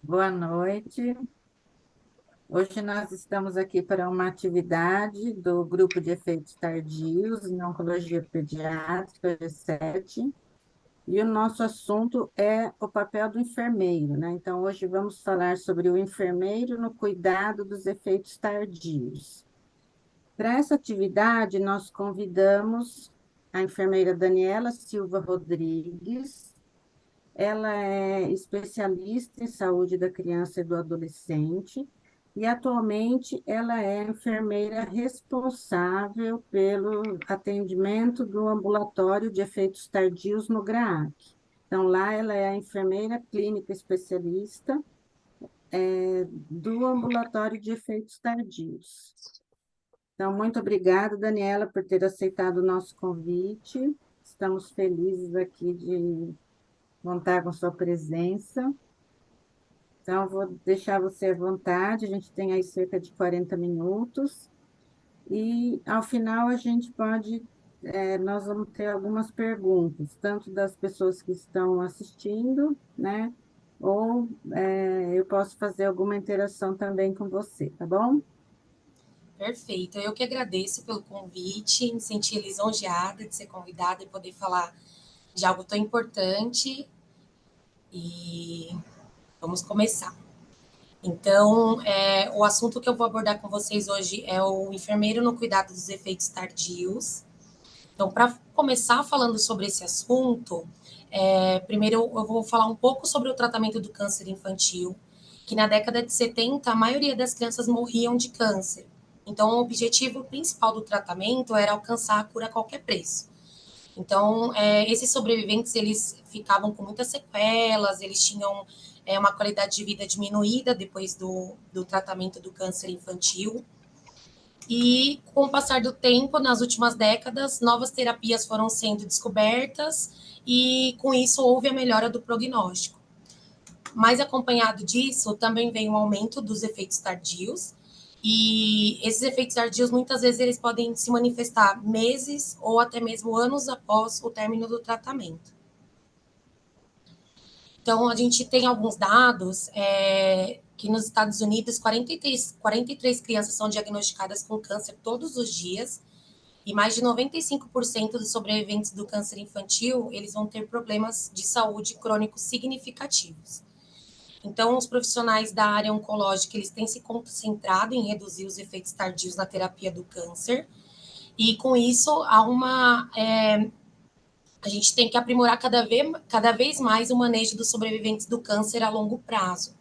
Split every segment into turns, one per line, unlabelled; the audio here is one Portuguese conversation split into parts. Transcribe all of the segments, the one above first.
Boa noite. Hoje nós estamos aqui para uma atividade do grupo de efeitos tardios em oncologia pediátrica, G7, e o nosso assunto é o papel do enfermeiro, né? Então, hoje vamos falar sobre o enfermeiro no cuidado dos efeitos tardios. Para essa atividade, nós convidamos a enfermeira Daniela Silva Rodrigues. Ela é especialista em saúde da criança e do adolescente e atualmente ela é enfermeira responsável pelo atendimento do ambulatório de efeitos tardios no GRAAC. Então, lá ela é a enfermeira clínica especialista do ambulatório de efeitos tardios. Então, muito obrigada, Daniela, por ter aceitado o nosso convite. Estamos felizes aqui de contar com sua presença. Então, vou deixar você à vontade, a gente tem aí cerca de 40 minutos, e ao final a gente pode, nós vamos ter algumas perguntas, tanto das pessoas que estão assistindo, né? Ou eu posso fazer alguma interação também com você, tá bom?
Perfeito. Eu que agradeço pelo convite, me senti lisonjeada de ser convidada e poder falar de algo tão importante. E vamos começar. Então, o assunto que eu vou abordar com vocês hoje é o enfermeiro no cuidado dos efeitos tardios. Então, para começar falando sobre esse assunto, primeiro eu vou falar um pouco sobre o tratamento do câncer infantil, que na década de 70 a maioria das crianças morriam de câncer. Então, o objetivo principal do tratamento era alcançar a cura a qualquer preço. Então, esses sobreviventes, eles ficavam com muitas sequelas, eles tinham uma qualidade de vida diminuída depois do tratamento do câncer infantil. E, com o passar do tempo, nas últimas décadas, novas terapias foram sendo descobertas e, com isso, houve a melhora do prognóstico. Mas, acompanhado disso, também vem um aumento dos efeitos tardios, e esses efeitos tardios, muitas vezes, eles podem se manifestar meses ou até mesmo anos após o término do tratamento. Então, a gente tem alguns dados que nos Estados Unidos, 43 crianças são diagnosticadas com câncer todos os dias, e mais de 95% dos sobreviventes do câncer infantil, eles vão ter problemas de saúde crônicos significativos. Então, os profissionais da área oncológica, eles têm se concentrado em reduzir os efeitos tardios na terapia do câncer, e com isso, a gente tem que aprimorar cada vez mais o manejo dos sobreviventes do câncer a longo prazo.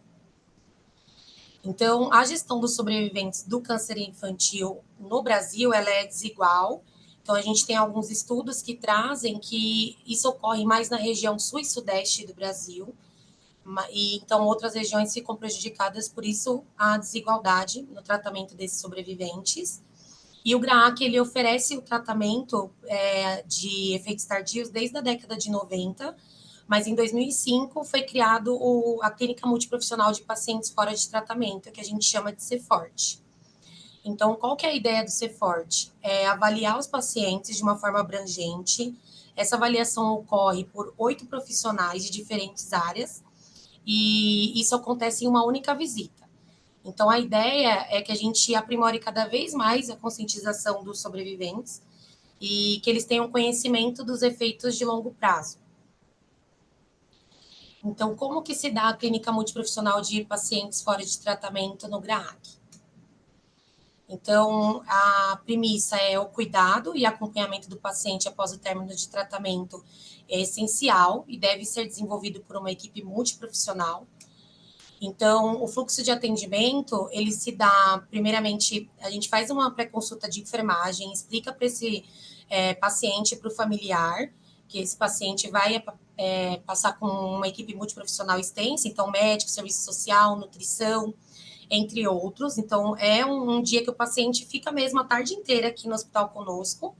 Então, a gestão dos sobreviventes do câncer infantil no Brasil, ela é desigual. Então, a gente tem alguns estudos que trazem que isso ocorre mais na região sul e sudeste do Brasil, e então outras regiões ficam prejudicadas, por isso a desigualdade no tratamento desses sobreviventes. E o GRAAC, ele oferece o tratamento de efeitos tardios desde a década de 90, mas em 2005 foi criado a Clínica Multiprofissional de Pacientes Fora de Tratamento, que a gente chama de CEFORT. Então, qual que é a ideia do CEFORT? É avaliar os pacientes de uma forma abrangente. Essa avaliação ocorre por 8 profissionais de diferentes áreas, e isso acontece em uma única visita. Então, a ideia é que a gente aprimore cada vez mais a conscientização dos sobreviventes e que eles tenham conhecimento dos efeitos de longo prazo. Então, como que se dá a clínica multiprofissional de pacientes fora de tratamento no GRAAC? Então, a premissa é o cuidado e acompanhamento do paciente após o término de tratamento é essencial e deve ser desenvolvido por uma equipe multiprofissional. Então, o fluxo de atendimento, ele se dá, primeiramente, a gente faz uma pré-consulta de enfermagem, explica para esse paciente, para o familiar, que esse paciente vai passar com uma equipe multiprofissional extensa, então médico, serviço social, nutrição, entre outros. Então, é um dia que o paciente fica mesmo a tarde inteira aqui no hospital conosco.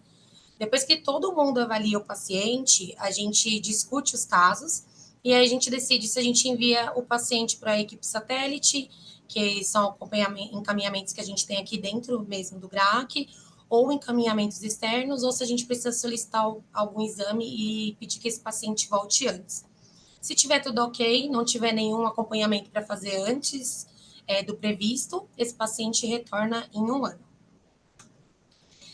Depois que todo mundo avalia o paciente, a gente discute os casos e aí a gente decide se a gente envia o paciente para a equipe satélite, que são encaminhamentos que a gente tem aqui dentro mesmo do GRAAC, ou encaminhamentos externos, ou se a gente precisa solicitar algum exame e pedir que esse paciente volte antes. Se tiver tudo ok, não tiver nenhum acompanhamento para fazer antes do previsto, esse paciente retorna em 1 ano.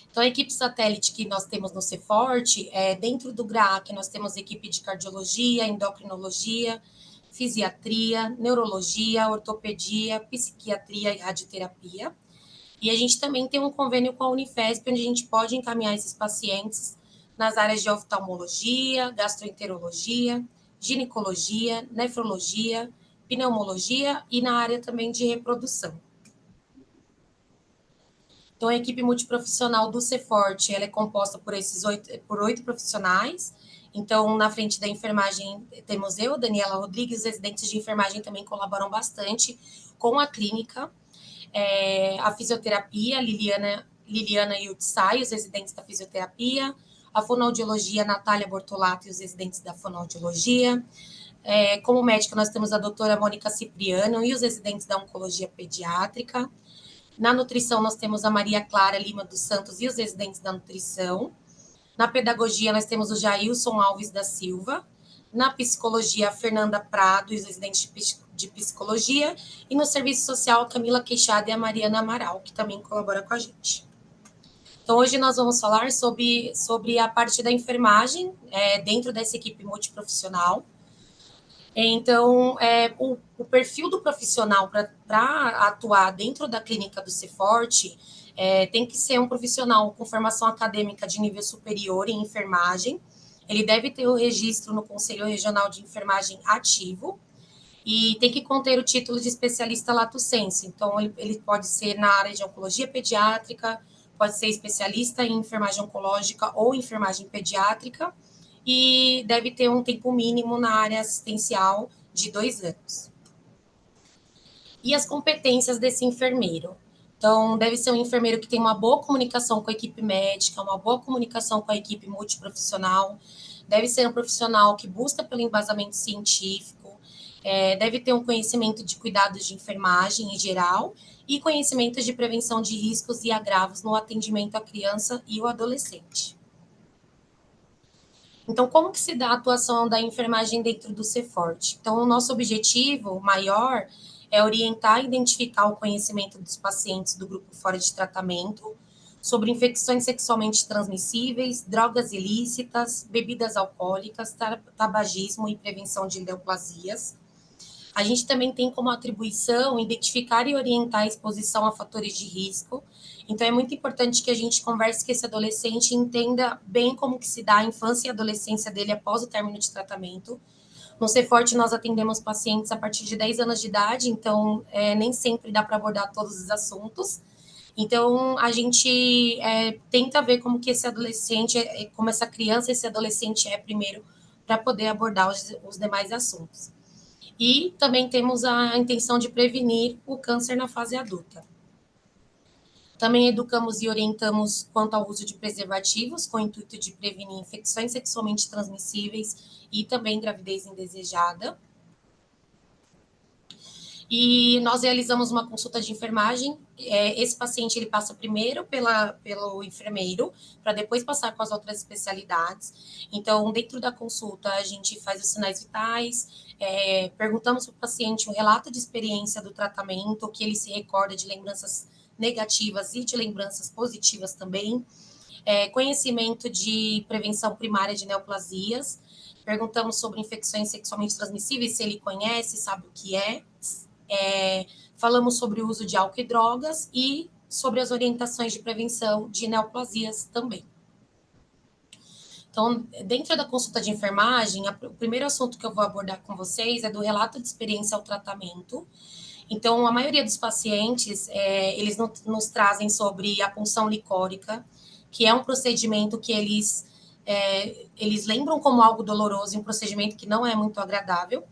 Então, a equipe satélite que nós temos no Ceforte, dentro do GRAAC, nós temos equipe de cardiologia, endocrinologia, fisiatria, neurologia, ortopedia, psiquiatria e radioterapia. E a gente também tem um convênio com a Unifesp, onde a gente pode encaminhar esses pacientes nas áreas de oftalmologia, gastroenterologia, ginecologia, nefrologia, pneumologia e na área também de reprodução. Então, a equipe multiprofissional do Ceforte, ela é composta por 8 profissionais. Então, na frente da enfermagem, temos eu, Daniela Rodrigues, os residentes de enfermagem também colaboram bastante com a clínica. A fisioterapia, Liliana Yutsai, os residentes da fisioterapia. A fonoaudiologia, Natália Bortolato e os residentes da fonoaudiologia. Como médica, nós temos a doutora Mônica Cipriano e os residentes da oncologia pediátrica. Na nutrição, nós temos a Maria Clara Lima dos Santos e os residentes da nutrição. Na pedagogia, nós temos o Jailson Alves da Silva. Na psicologia, a Fernanda Prado e os residentes de psicologia. E no serviço social, a Camila Queixada e a Mariana Amaral, que também colabora com a gente. Então, hoje nós vamos falar sobre a parte da enfermagem dentro dessa equipe multiprofissional. Então, o perfil do profissional para atuar dentro da clínica do Ceforte tem que ser um profissional com formação acadêmica de nível superior em enfermagem. Ele deve ter o registro no Conselho Regional de Enfermagem ativo e tem que conter o título de especialista lato sensu. Então, ele pode ser na área de oncologia pediátrica, pode ser especialista em enfermagem oncológica ou enfermagem pediátrica, e deve ter um tempo mínimo na área assistencial de 2 anos. E as competências desse enfermeiro? Então, deve ser um enfermeiro que tem uma boa comunicação com a equipe médica, uma boa comunicação com a equipe multiprofissional, deve ser um profissional que busca pelo embasamento científico, deve ter um conhecimento de cuidados de enfermagem em geral e conhecimento de prevenção de riscos e agravos no atendimento à criança e ao adolescente. Então, como que se dá a atuação da enfermagem dentro do Ceforte? Então, o nosso objetivo maior é orientar e identificar o conhecimento dos pacientes do grupo fora de tratamento sobre infecções sexualmente transmissíveis, drogas ilícitas, bebidas alcoólicas, tabagismo e prevenção de neoplasias. A gente também tem como atribuição identificar e orientar a exposição a fatores de risco. Então, é muito importante que a gente converse com esse adolescente e entenda bem como que se dá a infância e a adolescência dele após o término de tratamento. No Ceforte, nós atendemos pacientes a partir de 10 anos de idade, então nem sempre dá para abordar todos os assuntos. Então, a gente tenta ver como que esse adolescente, como essa criança, esse adolescente primeiro, para poder abordar os demais assuntos. E também temos a intenção de prevenir o câncer na fase adulta. Também educamos e orientamos quanto ao uso de preservativos, com o intuito de prevenir infecções sexualmente transmissíveis e também gravidez indesejada. E nós realizamos uma consulta de enfermagem. Esse paciente ele passa primeiro pelo enfermeiro, para depois passar com as outras especialidades. Então, dentro da consulta, a gente faz os sinais vitais, perguntamos para o paciente um relato de experiência do tratamento, que ele se recorda de lembranças negativas e de lembranças positivas também. Conhecimento de prevenção primária de neoplasias. Perguntamos sobre infecções sexualmente transmissíveis, se ele conhece, sabe o que é. Falamos sobre o uso de álcool e drogas e sobre as orientações de prevenção de neoplasias também. Então, dentro da consulta de enfermagem, o primeiro assunto que eu vou abordar com vocês é do relato de experiência ao tratamento. Então, a maioria dos pacientes, eles nos trazem sobre a punção licórica, que é um procedimento que eles lembram como algo doloroso, um procedimento que não é muito agradável.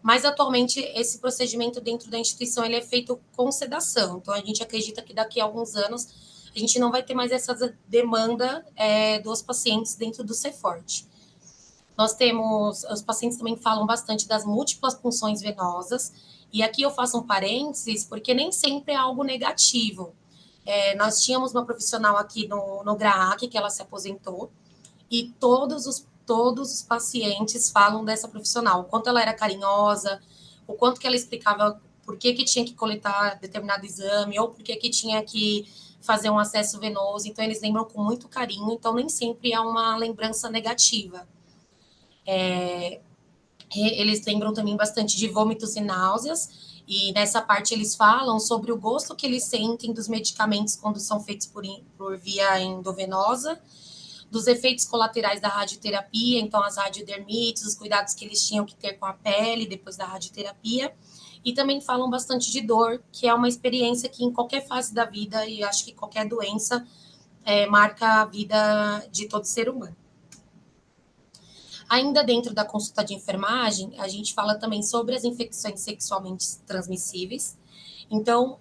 Mas, atualmente, esse procedimento dentro da instituição ele é feito com sedação. Então, a gente acredita que daqui a alguns anos a gente não vai ter mais essa demanda dos pacientes dentro do Ceforte. Nós temos, os pacientes também falam bastante das múltiplas punções venosas, e aqui eu faço um parênteses, porque nem sempre é algo negativo. Nós tínhamos uma profissional aqui no GRAAC, que ela se aposentou, e todos todos os pacientes falam dessa profissional, o quanto ela era carinhosa, o quanto que ela explicava por que tinha que coletar determinado exame, ou por que tinha que fazer um acesso venoso. Então, eles lembram com muito carinho, então nem sempre é uma lembrança negativa. Eles lembram também bastante de vômitos e náuseas, e nessa parte eles falam sobre o gosto que eles sentem dos medicamentos quando são feitos por via endovenosa, dos efeitos colaterais da radioterapia, então as radiodermites, os cuidados que eles tinham que ter com a pele depois da radioterapia, e também falam bastante de dor, que é uma experiência que em qualquer fase da vida, e acho que qualquer doença, marca a vida de todo ser humano. Ainda dentro da consulta de enfermagem, a gente fala também sobre as infecções sexualmente transmissíveis. Então,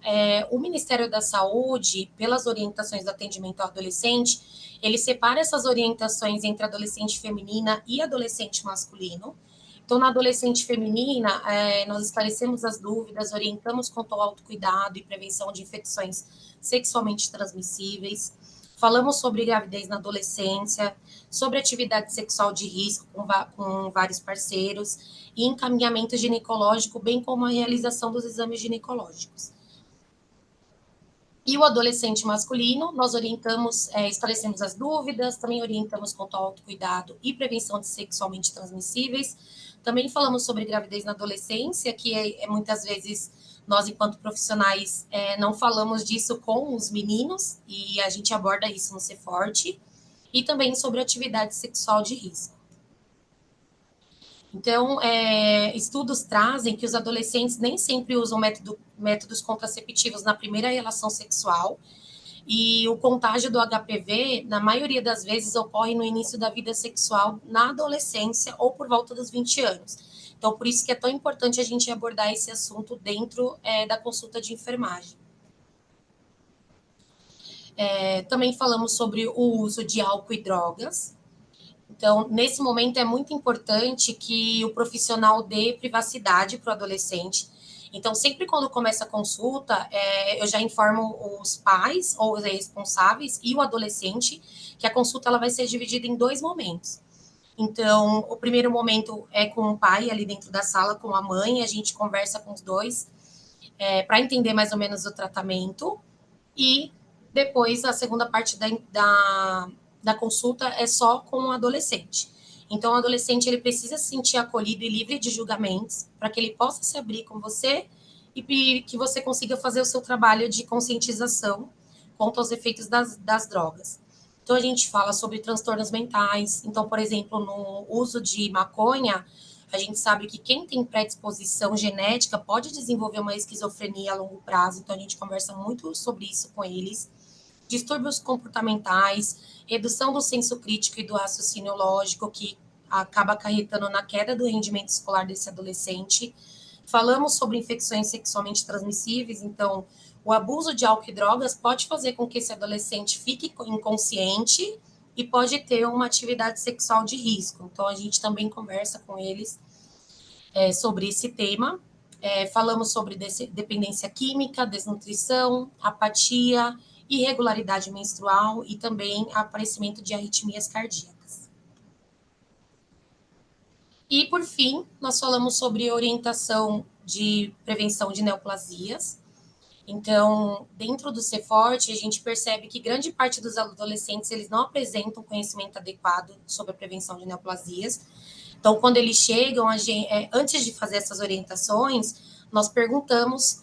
o Ministério da Saúde, pelas orientações do atendimento ao adolescente, ele separa essas orientações entre adolescente feminina e adolescente masculino. Então, na adolescente feminina, nós esclarecemos as dúvidas, orientamos quanto ao autocuidado e prevenção de infecções sexualmente transmissíveis. Falamos sobre gravidez na adolescência, sobre atividade sexual de risco com vários parceiros e encaminhamento ginecológico, bem como a realização dos exames ginecológicos. E o adolescente masculino, nós orientamos, esclarecemos as dúvidas, também orientamos quanto ao autocuidado e prevenção de sexualmente transmissíveis. Também falamos sobre gravidez na adolescência, que muitas vezes nós, enquanto profissionais, não falamos disso com os meninos, e a gente aborda isso no Ceforte, e também sobre atividade sexual de risco. Então, estudos trazem que os adolescentes nem sempre usam métodos contraceptivos na primeira relação sexual, e o contágio do HPV, na maioria das vezes, ocorre no início da vida sexual, na adolescência ou por volta dos 20 anos. Então, por isso que é tão importante a gente abordar esse assunto dentro da consulta de enfermagem. Também falamos sobre o uso de álcool e drogas. Então, nesse momento, é muito importante que o profissional dê privacidade para o adolescente. Então, sempre quando começa a consulta, eu já informo os pais ou os responsáveis e o adolescente que a consulta ela vai ser dividida em 2 momentos. Então, o primeiro momento é com o pai ali dentro da sala, com a mãe, a gente conversa com os dois para entender mais ou menos o tratamento. E depois, a segunda parte da consulta é só com o adolescente. Então, o adolescente ele precisa se sentir acolhido e livre de julgamentos para que ele possa se abrir com você e que você consiga fazer o seu trabalho de conscientização quanto aos efeitos das drogas. Então, a gente fala sobre transtornos mentais. Então, por exemplo, no uso de maconha, a gente sabe que quem tem predisposição genética pode desenvolver uma esquizofrenia a longo prazo. Então, a gente conversa muito sobre isso com eles. Distúrbios comportamentais, redução do senso crítico e do raciocínio lógico, que acaba acarretando na queda do rendimento escolar desse adolescente. Falamos sobre infecções sexualmente transmissíveis, então o abuso de álcool e drogas pode fazer com que esse adolescente fique inconsciente e pode ter uma atividade sexual de risco. Então, a gente também conversa com eles sobre esse tema. Falamos sobre dependência química, desnutrição, apatia, irregularidade menstrual e também aparecimento de arritmias cardíacas. E, por fim, nós falamos sobre orientação de prevenção de neoplasias. Então, dentro do Ceforte, a gente percebe que grande parte dos adolescentes eles não apresentam conhecimento adequado sobre a prevenção de neoplasias. Então, quando eles chegam, antes de fazer essas orientações, nós perguntamos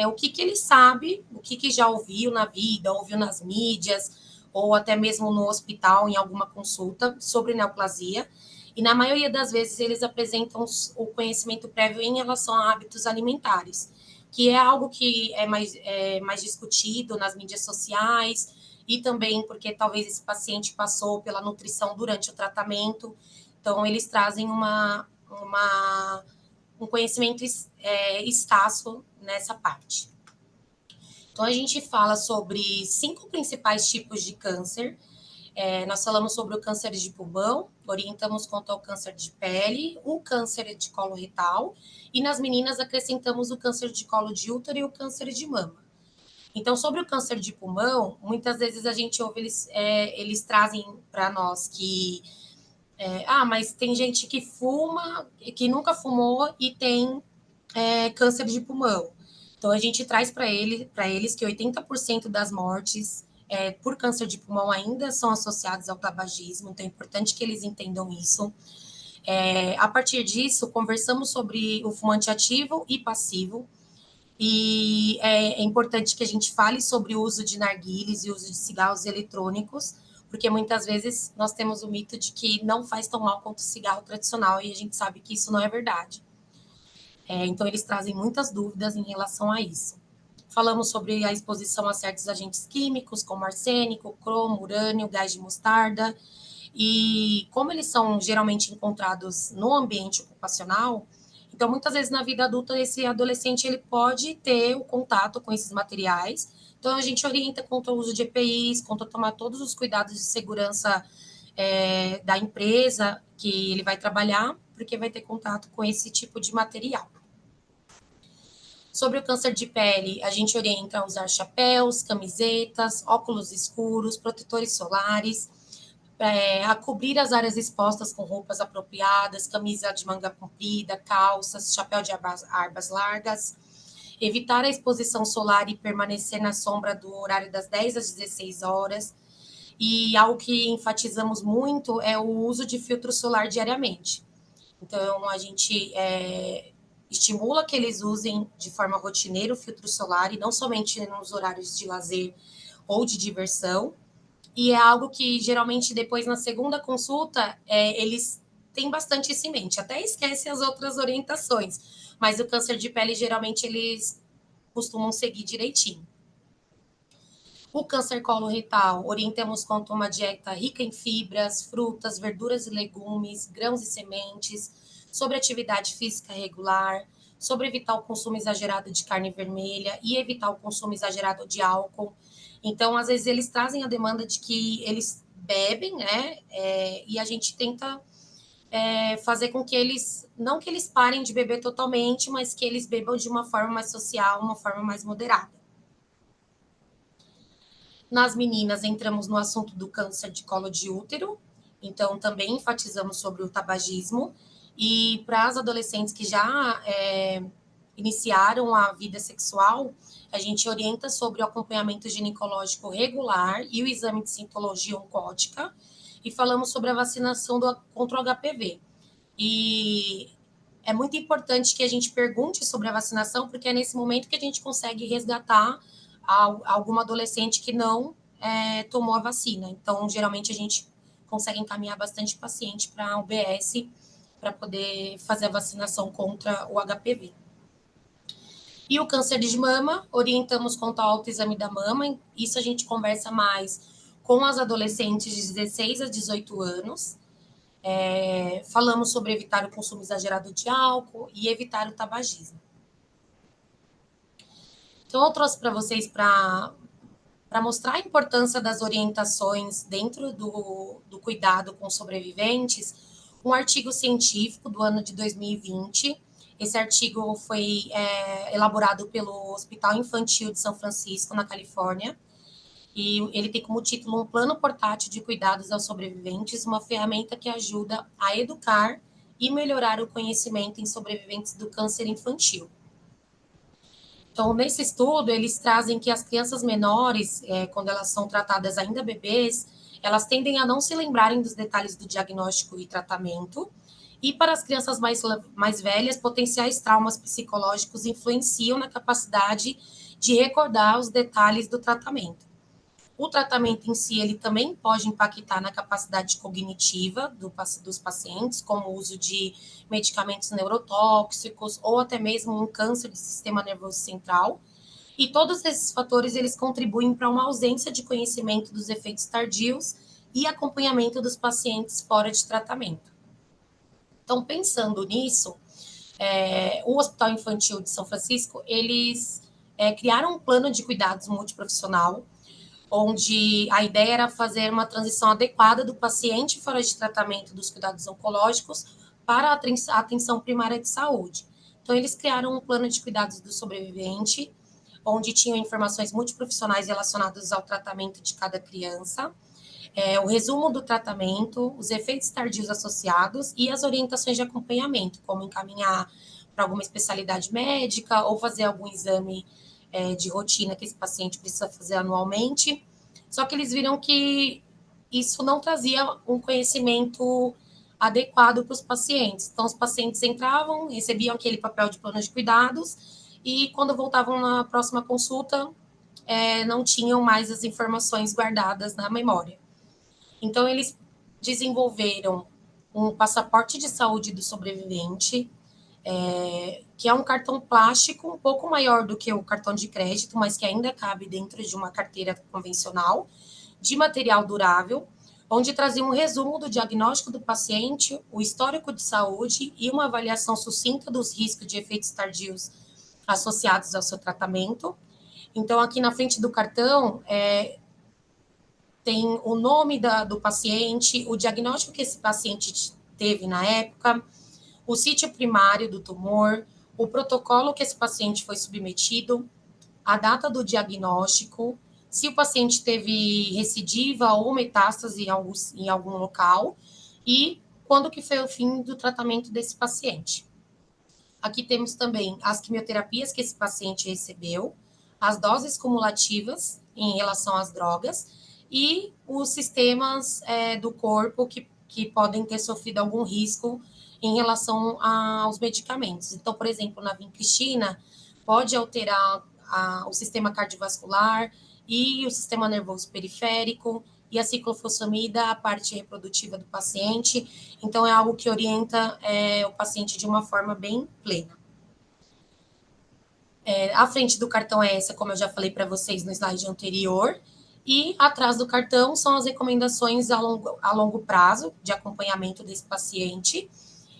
o que ele sabe, o que já ouviu na vida, ouviu nas mídias, ou até mesmo no hospital, em alguma consulta, sobre neoplasia. E, na maioria das vezes, eles apresentam o conhecimento prévio em relação a hábitos alimentares, que é algo que é mais discutido nas mídias sociais, e também porque talvez esse paciente passou pela nutrição durante o tratamento. Então, eles trazem um conhecimento escasso nessa parte. Então, a gente fala sobre 5 principais tipos de câncer. Nós falamos sobre o câncer de pulmão, orientamos quanto ao câncer de pele, o câncer de colo retal, e nas meninas acrescentamos o câncer de colo de útero e o câncer de mama. Então, sobre o câncer de pulmão, muitas vezes a gente ouve eles trazem para nós que Mas tem gente que fuma, que nunca fumou e tem câncer de pulmão. Então, a gente traz para eles que 80% das mortes por câncer de pulmão ainda são associadas ao tabagismo, então é importante que eles entendam isso. A partir disso, conversamos sobre o fumante ativo e passivo, e é importante que a gente fale sobre o uso de narguilés e o uso de cigarros eletrônicos, porque muitas vezes nós temos o mito de que não faz tão mal quanto o cigarro tradicional, e a gente sabe que isso não é verdade. Então, eles trazem muitas dúvidas em relação a isso. Falamos sobre a exposição a certos agentes químicos, como arsênico, cromo, urânio, gás de mostarda, e como eles são geralmente encontrados no ambiente ocupacional, então muitas vezes na vida adulta esse adolescente ele pode ter o contato com esses materiais. Então a gente orienta contra o uso de EPIs, contra tomar todos os cuidados de segurança da empresa que ele vai trabalhar, porque vai ter contato com esse tipo de material. Sobre o câncer de pele, a gente orienta a usar chapéus, camisetas, óculos escuros, protetores solares, a cobrir as áreas expostas com roupas apropriadas, camisa de manga comprida, calças, chapéu de arbas largas, evitar a exposição solar e permanecer na sombra do horário das 10 às 16 horas. E algo que enfatizamos muito é o uso de filtro solar diariamente. Então, a gente estimula que eles usem de forma rotineira o filtro solar e não somente nos horários de lazer ou de diversão. E é algo que, geralmente, depois, na segunda consulta, eles têm bastante isso em mente. Até esquecem as outras orientações. Mas o câncer de pele, geralmente, eles costumam seguir direitinho. O câncer coloretal, orientamos quanto a uma dieta rica em fibras, frutas, verduras e legumes, grãos e sementes, sobre atividade física regular, sobre evitar o consumo exagerado de carne vermelha e evitar o consumo exagerado de álcool. Então, às vezes, eles trazem a demanda de que eles bebem, né? E a gente tenta fazer com que eles, não que eles parem de beber totalmente, mas que eles bebam de uma forma mais social, uma forma mais moderada. Nas meninas, entramos no assunto do câncer de colo de útero, então também enfatizamos sobre o tabagismo. E para as adolescentes que já iniciaram a vida sexual, a gente orienta sobre o acompanhamento ginecológico regular e o exame de citologia oncótica, e falamos sobre a vacinação contra o HPV. E é muito importante que a gente pergunte sobre a vacinação, porque é nesse momento que a gente consegue resgatar alguma adolescente que não tomou a vacina. Então, geralmente, a gente consegue encaminhar bastante paciente para a UBS para poder fazer a vacinação contra o HPV. E o câncer de mama, orientamos quanto ao autoexame da mama. Isso a gente conversa mais com as adolescentes de 16 a 18 anos. Falamos sobre evitar o consumo exagerado de álcool e evitar o tabagismo. Então, eu trouxe para vocês para mostrar a importância das orientações dentro do cuidado com sobreviventes, um artigo científico do ano de 2020. Esse artigo foi elaborado pelo Hospital Infantil de São Francisco, na Califórnia, e ele tem como título um plano portátil de cuidados aos sobreviventes, uma ferramenta que ajuda a educar e melhorar o conhecimento em sobreviventes do câncer infantil. Então, nesse estudo, eles trazem que as crianças menores, quando elas são tratadas ainda bebês, elas tendem a não se lembrarem dos detalhes do diagnóstico e tratamento. E para as crianças mais velhas, potenciais traumas psicológicos influenciam na capacidade de recordar os detalhes do tratamento. O tratamento em si, ele também pode impactar na capacidade cognitiva dos pacientes, como o uso de medicamentos neurotóxicos ou até mesmo um câncer do sistema nervoso central. E todos esses fatores, eles contribuem para uma ausência de conhecimento dos efeitos tardios e acompanhamento dos pacientes fora de tratamento. Então, pensando nisso, o Hospital Infantil de São Francisco, eles criaram um plano de cuidados multiprofissional, onde a ideia era fazer uma transição adequada do paciente fora de tratamento dos cuidados oncológicos para a atenção primária de saúde. Então, eles criaram um plano de cuidados do sobrevivente, onde tinham informações multiprofissionais relacionadas ao tratamento de cada criança. o resumo do tratamento, os efeitos tardios associados e as orientações de acompanhamento, como encaminhar para alguma especialidade médica ou fazer algum exame de rotina que esse paciente precisa fazer anualmente. Só que eles viram que isso não trazia um conhecimento adequado para os pacientes. Então, os pacientes entravam, recebiam aquele papel de plano de cuidados e, quando voltavam na próxima consulta, não tinham mais as informações guardadas na memória. Então, eles desenvolveram um passaporte de saúde do sobrevivente, que é um cartão plástico um pouco maior do que o cartão de crédito, mas que ainda cabe dentro de uma carteira convencional, de material durável, onde trazia um resumo do diagnóstico do paciente, o histórico de saúde e uma avaliação sucinta dos riscos de efeitos tardios associados ao seu tratamento. Então, aqui na frente do cartão, tem o nome do paciente, o diagnóstico que esse paciente teve na época, o sítio primário do tumor, o protocolo que esse paciente foi submetido, a data do diagnóstico, se o paciente teve recidiva ou metástase em algum local e quando que foi o fim do tratamento desse paciente. Aqui temos também as quimioterapias que esse paciente recebeu, as doses cumulativas em relação às drogas e os sistemas do corpo que podem ter sofrido algum risco em relação aos medicamentos. Então, por exemplo, na vincristina, pode alterar o sistema cardiovascular e o sistema nervoso periférico, e a ciclofosfamida, a parte reprodutiva do paciente. Então, é algo que orienta o paciente de uma forma bem plena. A frente do cartão é essa, como eu já falei para vocês no slide anterior, e atrás do cartão são as recomendações a longo prazo de acompanhamento desse paciente.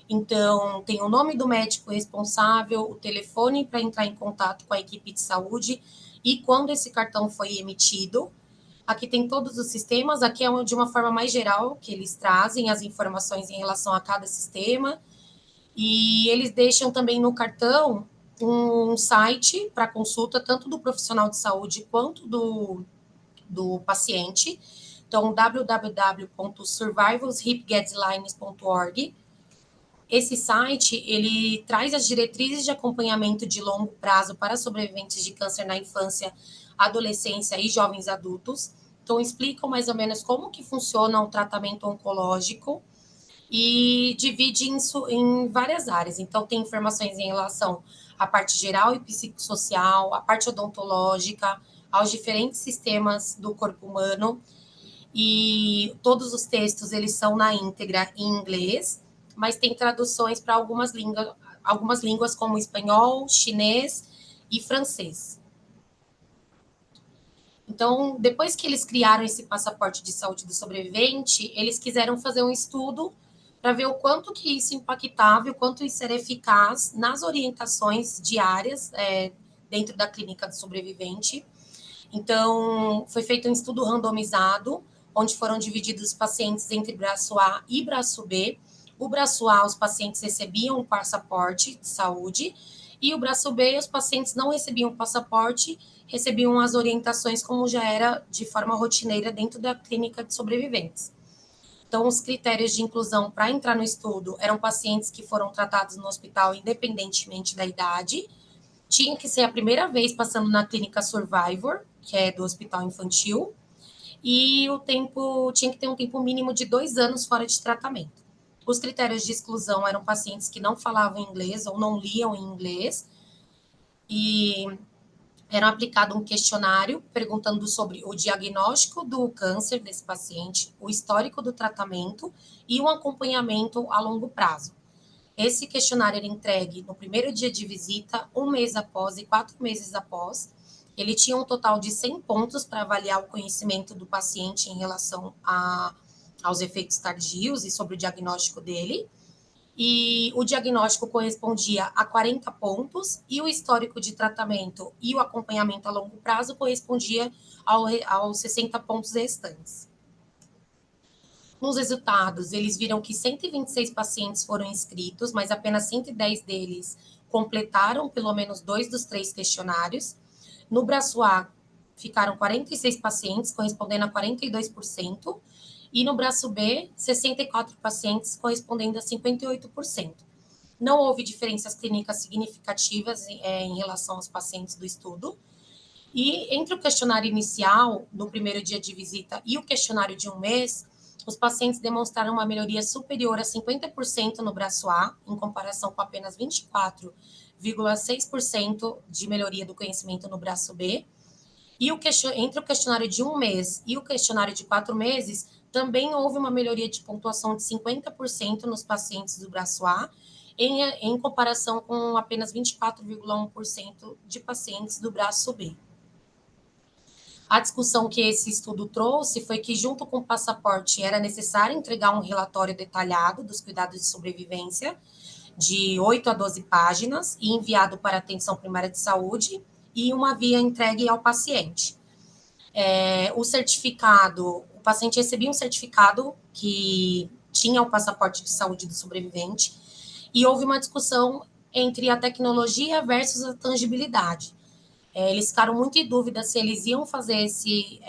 Então, tem o nome do médico responsável, o telefone para entrar em contato com a equipe de saúde e quando esse cartão foi emitido. Aqui tem todos os sistemas, aqui é de uma forma mais geral que eles trazem as informações em relação a cada sistema. E eles deixam também no cartão um site para consulta, tanto do profissional de saúde quanto do paciente. Então, www.survivalshipguidelines.org. Esse site, ele traz as diretrizes de acompanhamento de longo prazo para sobreviventes de câncer na infância, adolescência e jovens adultos. Então, explicam mais ou menos como que funciona o tratamento oncológico e divide isso em várias áreas. Então, tem informações em relação à parte geral e psicossocial, à parte odontológica, aos diferentes sistemas do corpo humano. E todos os textos, eles são na íntegra em inglês, mas tem traduções para algumas línguas como espanhol, chinês e francês. Então, depois que eles criaram esse passaporte de saúde do sobrevivente, eles quiseram fazer um estudo para ver o quanto que isso impactava, o quanto isso era eficaz nas orientações diárias dentro da clínica do sobrevivente. Então, foi feito um estudo randomizado, onde foram divididos os pacientes entre braço A e braço B. O braço A, os pacientes recebiam um passaporte de saúde, e o braço B, os pacientes não recebiam o passaporte, recebiam as orientações como já era de forma rotineira dentro da clínica de sobreviventes. Então, os critérios de inclusão para entrar no estudo eram pacientes que foram tratados no hospital independentemente da idade, tinha que ser a primeira vez passando na clínica Survivor, que é do hospital infantil, e o tempo tinha que ter um tempo mínimo de 2 anos fora de tratamento. Os critérios de exclusão eram pacientes que não falavam inglês ou não liam em inglês, e era aplicado um questionário perguntando sobre o diagnóstico do câncer desse paciente, o histórico do tratamento e um acompanhamento a longo prazo. Esse questionário era entregue no primeiro dia de visita, 1 mês após e 4 meses após. Ele tinha um total de 100 pontos para avaliar o conhecimento do paciente em relação aos efeitos tardios e sobre o diagnóstico dele. E o diagnóstico correspondia a 40 pontos e o histórico de tratamento e o acompanhamento a longo prazo correspondia aos 60 pontos restantes. Nos resultados, eles viram que 126 pacientes foram inscritos, mas apenas 110 deles completaram pelo menos 2 dos 3 questionários. No braço A, ficaram 46 pacientes, correspondendo a 42%, E no braço B, 64 pacientes, correspondendo a 58%. Não houve diferenças clínicas significativas em relação aos pacientes do estudo. E entre o questionário inicial, no primeiro dia de visita, e o questionário de um mês, os pacientes demonstraram uma melhoria superior a 50% no braço A, em comparação com apenas 24,6% de melhoria do conhecimento no braço B. E entre o questionário de um mês e o questionário de 4 meses, também houve uma melhoria de pontuação de 50% nos pacientes do braço A, em comparação com apenas 24,1% de pacientes do braço B. A discussão que esse estudo trouxe foi que, junto com o passaporte, era necessário entregar um relatório detalhado dos cuidados de sobrevivência, de 8 a 12 páginas, e enviado para a atenção primária de saúde, e uma via entregue ao paciente. O certificado, o paciente recebia um certificado que tinha o passaporte de saúde do sobrevivente, e houve uma discussão entre a tecnologia versus a tangibilidade. Eles ficaram muito em dúvida se eles iam fazer esse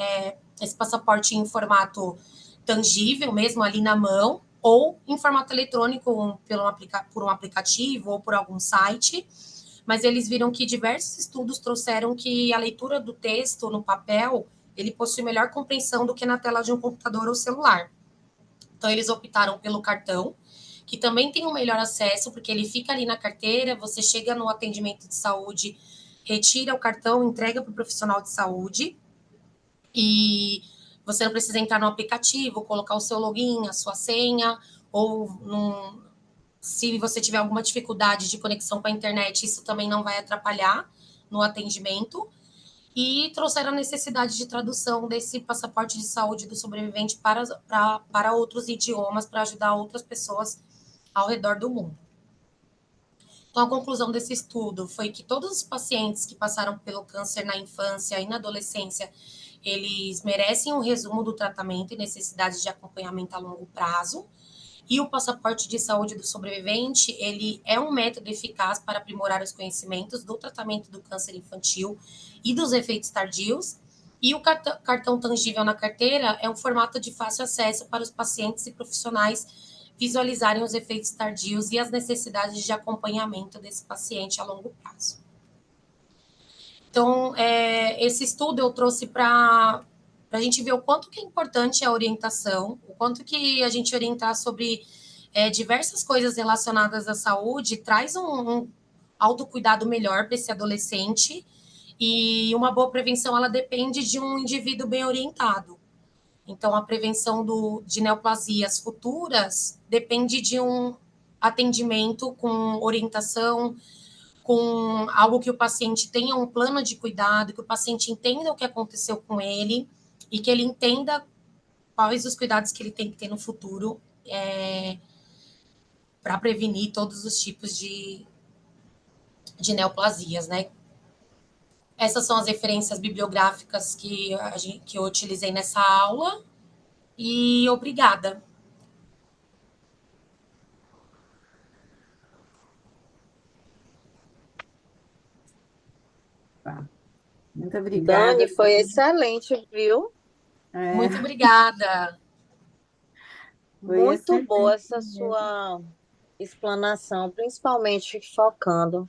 passaporte em formato tangível, mesmo ali na mão, ou em formato eletrônico por um aplicativo ou por algum site. Mas eles viram que diversos estudos trouxeram que a leitura do texto no papel, ele possui melhor compreensão do que na tela de um computador ou celular. Então, eles optaram pelo cartão, que também tem um melhor acesso, porque ele fica ali na carteira, você chega no atendimento de saúde, retira o cartão, entrega para o profissional de saúde, e você não precisa entrar no aplicativo, colocar o seu login, a sua senha, ou se você tiver alguma dificuldade de conexão com a internet, isso também não vai atrapalhar no atendimento. E trouxeram a necessidade de tradução desse passaporte de saúde do sobrevivente para outros idiomas, para ajudar outras pessoas ao redor do mundo. Então, a conclusão desse estudo foi que todos os pacientes que passaram pelo câncer na infância e na adolescência, eles merecem um resumo do tratamento e necessidades de acompanhamento a longo prazo. E o passaporte de saúde do sobrevivente, ele é um método eficaz para aprimorar os conhecimentos do tratamento do câncer infantil e dos efeitos tardios. E o cartão tangível na carteira é um formato de fácil acesso para os pacientes e profissionais visualizarem os efeitos tardios e as necessidades de acompanhamento desse paciente a longo prazo. Então, esse estudo eu trouxe para a gente ver o quanto que é importante a orientação, o quanto que a gente orientar sobre diversas coisas relacionadas à saúde traz um autocuidado melhor para esse adolescente, e uma boa prevenção, ela depende de um indivíduo bem orientado. Então, a prevenção de neoplasias futuras depende de um atendimento com orientação, com algo que o paciente tenha um plano de cuidado, que o paciente entenda o que aconteceu com ele e que ele entenda quais os cuidados que ele tem que ter no futuro para prevenir todos os tipos de neoplasias, né? Essas são as referências bibliográficas que eu utilizei nessa aula, e obrigada.
Tá. Muito obrigada.
Dani, foi excelente, viu?
Muito
É,
obrigada.
foi
Muito boa
excelente
essa
mesmo.
sua explanação, principalmente focando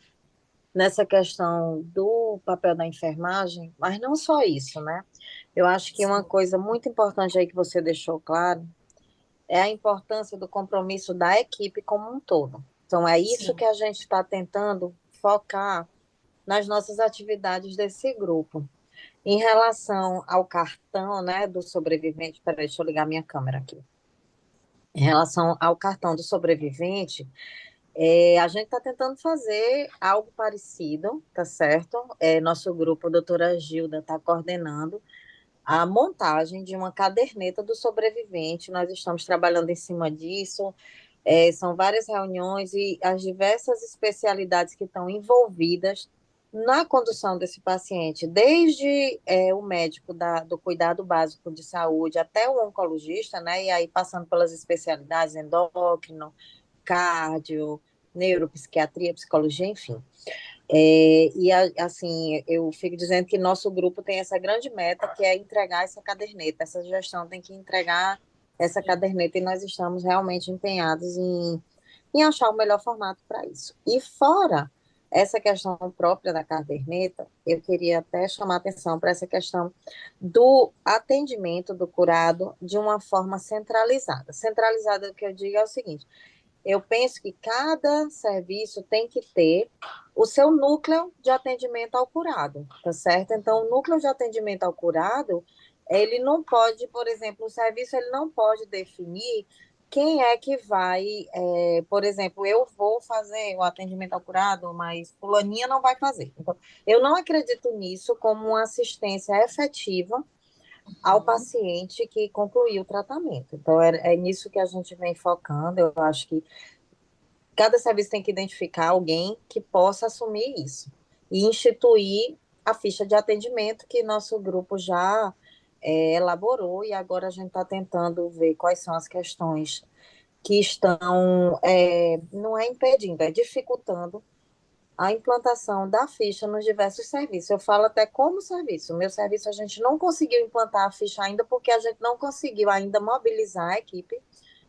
nessa questão do papel da enfermagem, mas não só isso, né? Eu acho que uma
Sim,
coisa muito importante aí que você deixou claro é a importância do compromisso da equipe como um todo. Então, é isso
sim,
que a gente está tentando focar nas nossas atividades desse grupo. Em relação ao cartão, né, do sobrevivente, peraí, deixa eu ligar minha câmera aqui. Em relação ao cartão do sobrevivente, a gente está tentando fazer algo parecido, tá certo? Nosso grupo, a doutora Gilda, está coordenando a montagem de uma caderneta do sobrevivente. Nós estamos trabalhando em cima disso. São várias reuniões e as diversas especialidades que estão envolvidas na condução desse paciente, desde o médico do cuidado básico de saúde até o oncologista, né? E aí passando pelas especialidades endócrino, cardio, neuropsiquiatria, psicologia, enfim. Assim, eu fico dizendo que nosso grupo tem essa grande meta, que é entregar essa caderneta. Essa gestão tem que entregar essa caderneta e nós estamos realmente empenhados em achar o melhor formato para isso. E fora essa questão própria da caderneta, eu queria até chamar atenção para essa questão do atendimento do curado de uma forma centralizada. Centralizada, o que eu digo é o seguinte: eu penso que cada serviço tem que ter o seu núcleo de atendimento ao curado, tá certo? Então, o núcleo de atendimento ao curado, ele não pode, por exemplo, o serviço ele não pode definir quem é que vai, por exemplo, eu vou fazer o atendimento ao curado, mas fulaninha não vai fazer. Então, eu não acredito nisso como uma assistência efetiva ao
Uhum.
paciente que concluiu o tratamento. Então, é nisso que a gente vem focando. Eu acho que cada serviço tem que identificar alguém que possa assumir isso e instituir a ficha de atendimento que nosso grupo já elaborou e agora a gente está tentando ver quais são as questões que estão, não é impedindo, é dificultando a implantação da ficha nos diversos serviços. Eu falo até como serviço. O meu serviço a gente não conseguiu implantar a ficha ainda porque a gente não conseguiu ainda mobilizar a equipe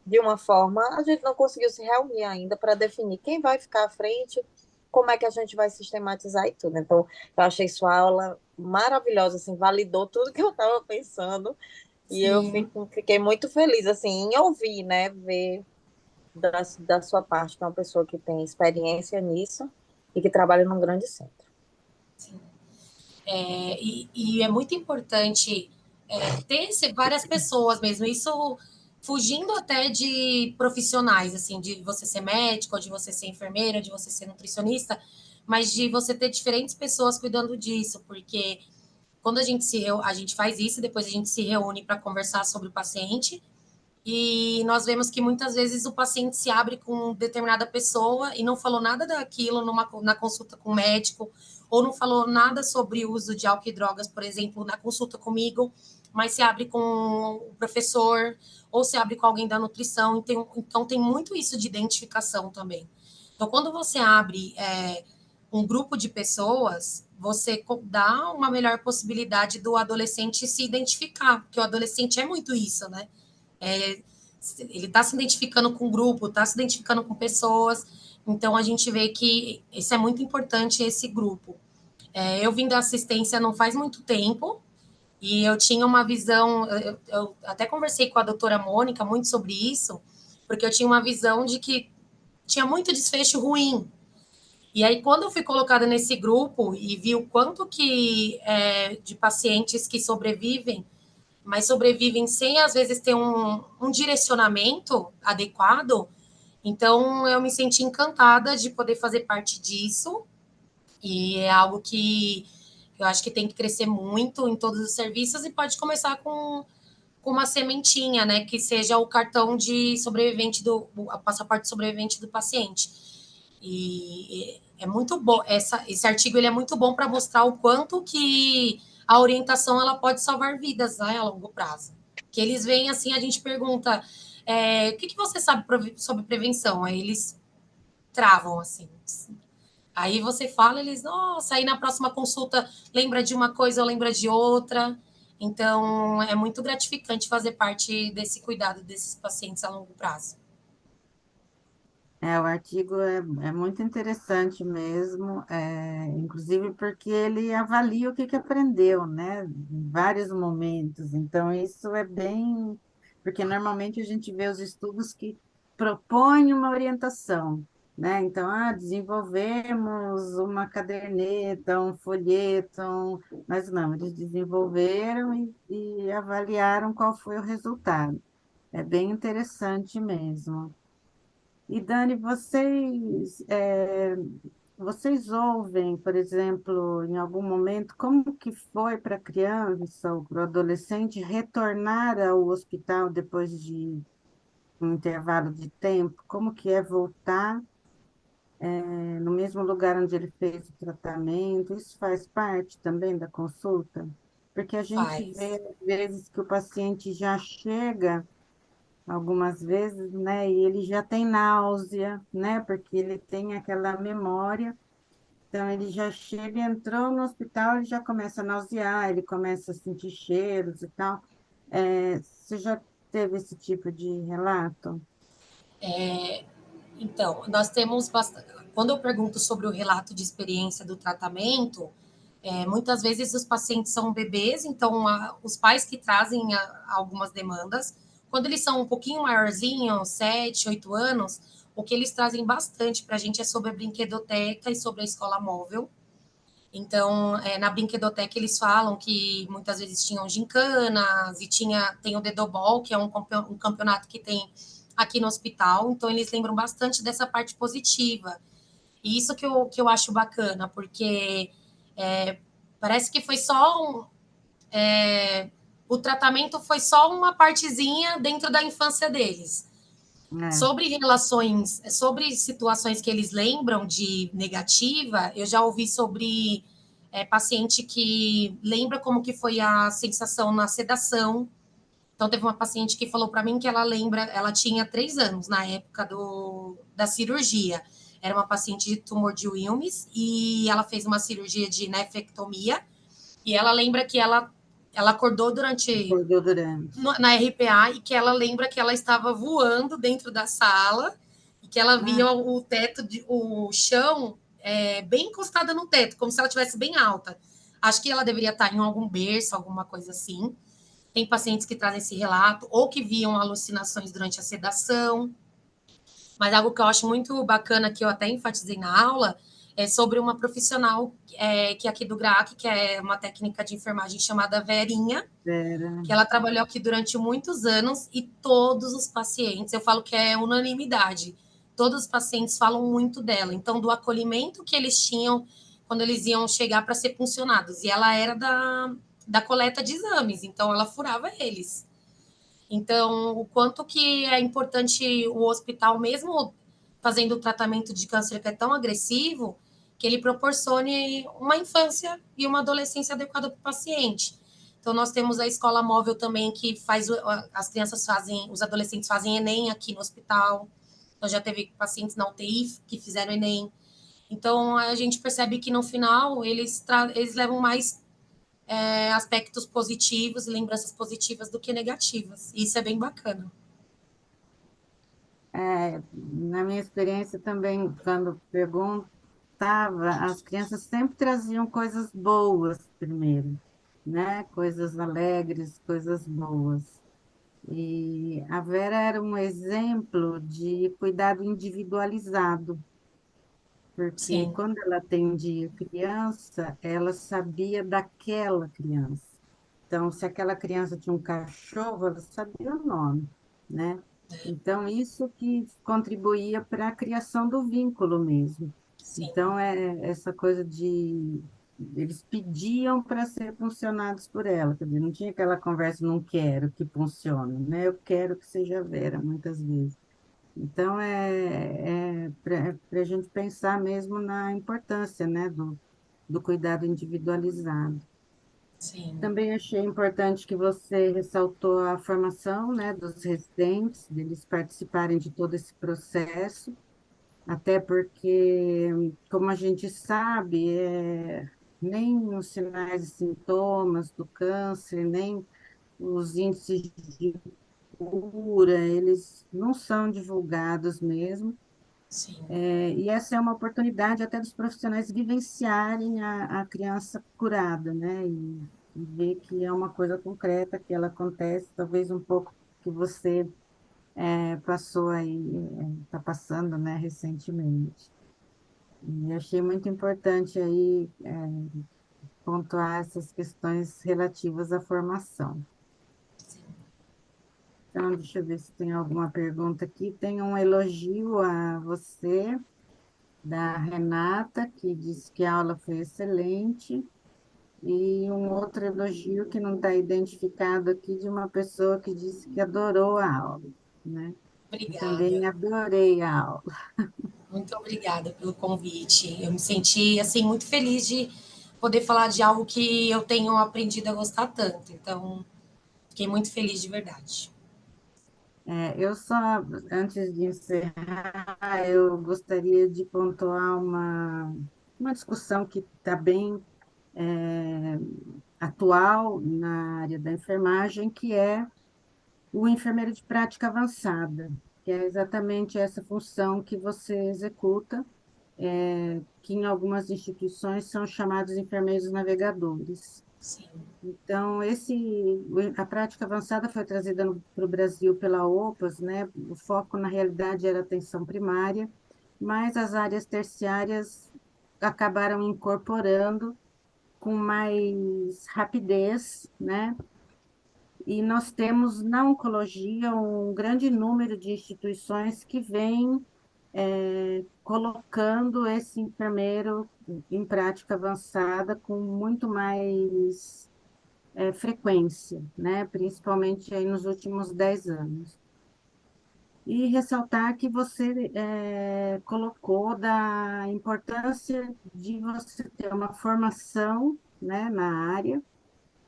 de uma forma, a gente não conseguiu se reunir ainda para definir quem vai ficar à frente, como é que a gente vai sistematizar e tudo. Então, eu achei sua aula maravilhosa, assim, validou tudo que eu estava pensando e eu
Sim.
fiquei muito feliz, assim, em ouvir, né, ver da sua parte, que é uma pessoa que tem experiência nisso e que trabalha num grande centro.
E é muito importante ter várias pessoas mesmo. Isso fugindo até de profissionais, assim, de você ser médico, de você ser enfermeira, de você ser nutricionista, mas de você ter diferentes pessoas cuidando disso, porque quando a gente faz isso, depois a gente se reúne para conversar sobre o paciente. E nós vemos que muitas vezes o paciente se abre com determinada pessoa e não falou nada daquilo na consulta com o médico, ou não falou nada sobre o uso de álcool e drogas, por exemplo, na consulta comigo, mas se abre com o professor, ou se abre com alguém da nutrição. Então, tem muito isso de identificação também. Então, quando você abre um grupo de pessoas, você dá uma melhor possibilidade do adolescente se identificar, porque o adolescente é muito isso, né? É, ele está se identificando com o grupo, está se identificando com pessoas, então a gente vê que isso é muito importante, esse grupo. Eu vim da assistência não faz muito tempo, e eu tinha uma visão, eu até conversei com a doutora Mônica muito sobre isso, porque eu tinha uma visão de que tinha muito desfecho ruim. E aí, quando eu fui colocada nesse grupo e vi o quanto que de pacientes que sobrevivem, mas sobrevivem sem, às vezes, ter um direcionamento adequado. Então, eu me senti encantada de poder fazer parte disso, e é algo que eu acho que tem que crescer muito em todos os serviços, e pode começar com uma sementinha, né, que seja o cartão de sobrevivente o passaporte sobrevivente do paciente. E é muito bom, esse artigo ele é muito bom para mostrar o quanto que a orientação ela pode salvar vidas, né, a longo prazo. Que eles vêm assim, a gente pergunta, o que você sabe sobre prevenção? Aí eles travam assim. Aí você fala, eles, nossa, aí na próxima consulta lembra de uma coisa ou lembra de outra. Então, é muito gratificante fazer parte desse cuidado desses pacientes a longo prazo.
O artigo é muito interessante mesmo, inclusive porque ele avalia o que que aprendeu, né, em vários momentos. Então, isso é bem. Porque normalmente a gente vê os estudos que propõem uma orientação, né? Então, desenvolvemos uma caderneta, um folheto, mas não, eles desenvolveram e avaliaram qual foi o resultado. É bem interessante mesmo. E Dani, vocês ouvem, por exemplo, em algum momento, como que foi para a criança ou para o adolescente retornar ao hospital depois de um intervalo de tempo? Como que é voltar, no mesmo lugar onde ele fez o tratamento? Isso faz parte também da consulta? Porque a gente vê,
Faz.
às vezes, que o paciente já chega algumas vezes, né? E ele já tem náusea, né? Porque ele tem aquela memória. Então, ele já chega, entrou no hospital, ele já começa a nausear, ele começa a sentir cheiros e tal. Você já teve esse tipo de relato?
Então, nós temos bastante. Quando eu pergunto sobre o relato de experiência do tratamento, muitas vezes os pacientes são bebês, então os pais que trazem algumas demandas, quando eles são um pouquinho maiorzinhos, 7, 8 anos, o que eles trazem bastante para a gente é sobre a brinquedoteca e sobre a escola móvel. Então, na brinquedoteca eles falam que muitas vezes tinham gincanas e tem o Dedobol, que é um campeonato que tem aqui no hospital. Então, eles lembram bastante dessa parte positiva. E isso que eu acho bacana, porque é, parece que foi só o tratamento foi só uma partezinha dentro da infância deles.
É,
Sobre situações que eles lembram de negativa, eu já ouvi sobre paciente que lembra como que foi a sensação na sedação. Então, teve uma paciente que falou para mim que ela lembra, ela tinha 3 anos na época da cirurgia. Era uma paciente de tumor de Wilms e ela fez uma cirurgia de nefrectomia. E ela lembra que ela acordou
acordou durante.
na RPA e que ela lembra que ela estava voando dentro da sala e que ela
Ah,
via o teto, o chão bem encostada no teto, como se ela estivesse bem alta. Acho que ela deveria estar em algum berço, alguma coisa assim. Tem pacientes que trazem esse relato ou que viam alucinações durante a sedação. Mas algo que eu acho muito bacana, que eu até enfatizei na aula, é sobre uma profissional que é aqui do GRAAC, que é uma técnica de enfermagem chamada Verinha,
era.
que ela trabalhou aqui durante muitos anos e todos os pacientes, eu falo que é unanimidade, todos os pacientes falam muito dela. Então, do acolhimento que eles tinham quando eles iam chegar para ser funcionados. E ela era da coleta de exames, então ela furava eles. Então, o quanto que é importante o hospital, mesmo fazendo o tratamento de câncer que é tão agressivo, que ele proporcione uma infância e uma adolescência adequada para o paciente. Então, nós temos a escola móvel também, que faz, as crianças fazem, os adolescentes fazem Enem aqui no hospital. Então, já teve pacientes na UTI que fizeram Enem. Então, a gente percebe que no final eles levam mais aspectos positivos e lembranças positivas do que negativas. E isso é bem bacana.
Na minha experiência também, quando perguntava, as crianças sempre traziam coisas boas primeiro, né? Coisas alegres, coisas boas. E a Vera era um exemplo de cuidado individualizado, porque
Sim,
quando ela atendia criança, ela sabia daquela criança. Então, se aquela criança tinha um cachorro, ela sabia o nome, né? Então, isso que contribuía para a criação do vínculo mesmo.
sim,
Então, essa coisa de... Eles pediam para ser funcionados por ela, quer dizer, não tinha aquela conversa, não quero que funcione, né? Eu quero que seja Vera, muitas vezes. Então, é para a gente pensar mesmo na importância, né, do cuidado individualizado.
sim,
Também achei importante que você ressaltou a formação, né, dos residentes, deles participarem de todo esse processo, até porque, como a gente sabe, nem os sinais e sintomas do câncer, nem os índices de cura, eles não são divulgados mesmo.
sim,
E essa é uma oportunidade até dos profissionais vivenciarem a criança curada, né? E ver que é uma coisa concreta, que ela acontece, talvez um pouco que você passou aí, está passando, né, recentemente. E achei muito importante aí pontuar essas questões relativas à formação. Então, deixa eu ver se tem alguma pergunta aqui. Tem um elogio a você, da Renata, que disse que a aula foi excelente, e um outro elogio que não está identificado aqui, de uma pessoa que disse que adorou a aula, né? E também
obrigada.
adorei a aula.
Muito obrigada pelo convite. Eu me senti assim muito feliz de poder falar de algo que eu tenho aprendido a gostar tanto. Então, fiquei muito feliz de verdade.
Eu só, antes de encerrar, eu gostaria de pontuar uma discussão que está bem atual na área da enfermagem, que é o enfermeiro de prática avançada, que é exatamente essa função que você executa, que em algumas instituições são chamados enfermeiros navegadores.
Sim,
Então, a prática avançada foi trazida para o Brasil pela OPAS, né? O foco, na realidade, era atenção primária, mas as áreas terciárias acabaram incorporando com mais rapidez, né? E nós temos na oncologia um grande número de instituições que vêm colocando esse enfermeiro em prática avançada com muito mais frequência, né? Principalmente aí nos últimos 10 anos. E ressaltar que você colocou da importância de você ter uma formação, né, na área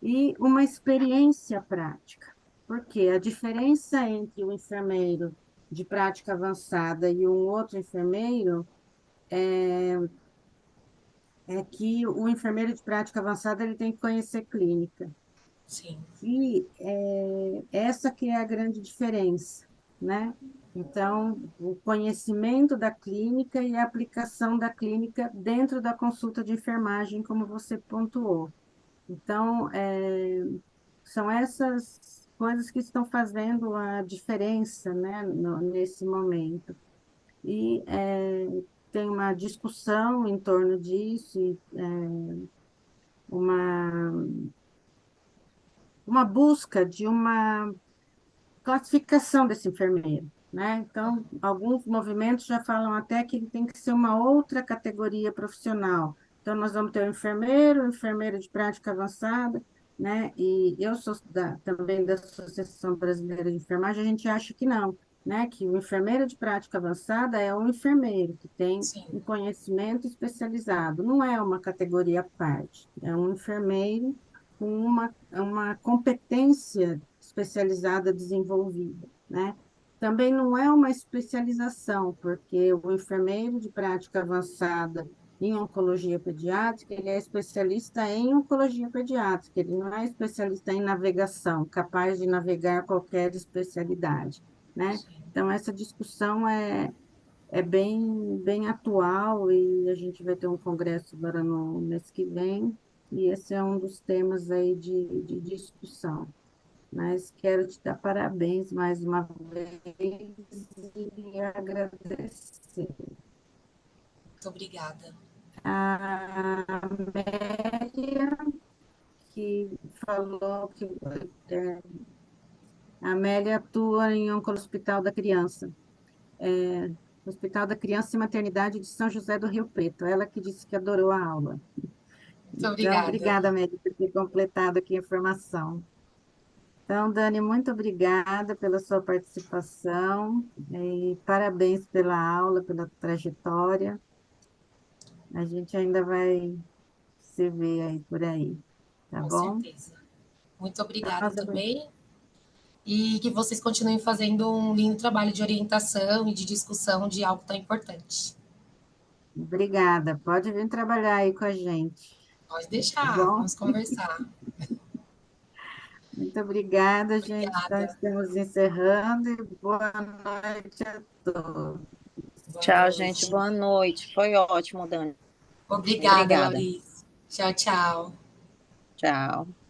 e uma experiência prática. Porque a diferença entre o enfermeiro de prática avançada e um outro enfermeiro é que o enfermeiro de prática avançada ele tem que conhecer clínica.
sim,
E essa que é a grande diferença, né? Então, o conhecimento da clínica e a aplicação da clínica dentro da consulta de enfermagem, como você pontuou. Então, são essas coisas que estão fazendo a diferença, né, nesse momento. E tem uma discussão em torno disso, e, uma, uma busca de uma classificação desse enfermeiro, né? Então, alguns movimentos já falam até que ele tem que ser uma outra categoria profissional. Então, nós vamos ter o enfermeiro de prática avançada, né? E eu sou também da Associação Brasileira de Enfermagem, a gente acha que não, né? Que o enfermeiro de prática avançada é um enfermeiro que tem
sim,
um conhecimento especializado, não é uma categoria à parte, é um enfermeiro com uma competência especializada desenvolvida, né? Também não é uma especialização, porque o enfermeiro de prática avançada em oncologia pediátrica, ele é especialista em oncologia pediátrica, ele não é especialista em navegação, capaz de navegar qualquer especialidade, né?
sim.
Então, essa discussão é bem atual e a gente vai ter um congresso agora no mês que vem, e esse é um dos temas aí de discussão. Mas quero te dar parabéns mais uma vez e agradecer.
Muito obrigada.
A Amélia, que falou que é, a Amélia atua em Oncologia Hospital da Criança. Hospital da Criança e Maternidade de São José do Rio Preto. Ela que disse que adorou a aula.
Muito
Então,
obrigada.
obrigada, Amélia, por ter completado aqui a informação. Então, Dani, muito obrigada pela sua participação e parabéns pela aula, pela trajetória. A gente ainda vai se ver aí por aí, tá
Com
bom?
certeza. Muito
Então,
obrigada também. E que vocês continuem fazendo um lindo trabalho de orientação e de discussão de algo tão importante.
obrigada. Pode vir trabalhar aí com a gente,
Pode
tá
deixar,
bom?
vamos conversar.
Muito obrigada, gente. Então,
Obrigada.
estamos encerrando e boa noite a todos.
Boa
Tchau, gente.
noite.
Boa noite. Foi ótimo, Dani.
Obrigada,
Obrigada.
Laurice. Tchau, tchau.
Tchau.